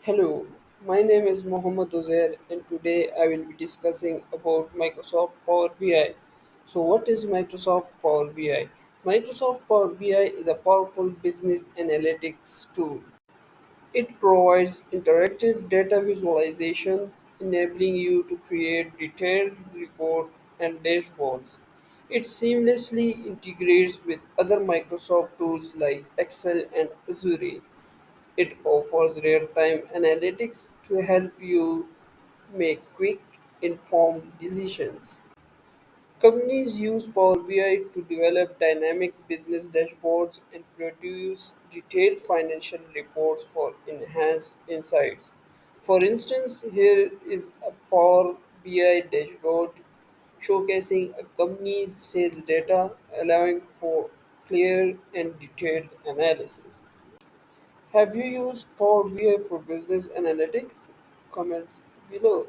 Hello, my name is Mohammed Uzair and today I will be discussing about Microsoft Power BI. So what is Microsoft Power BI? Microsoft Power BI is a powerful business analytics tool. It provides interactive data visualization, enabling you to create detailed reports and dashboards. It seamlessly integrates with other Microsoft tools like Excel and Azure. It offers real-time analytics to help you make quick, informed decisions. Companies use Power BI to develop dynamic business dashboards and produce detailed financial reports for enhanced insights. For instance, here is a Power BI dashboard showcasing a company's sales data, allowing for clear and detailed analysis. Have you used Power BI for business analytics? Comment below.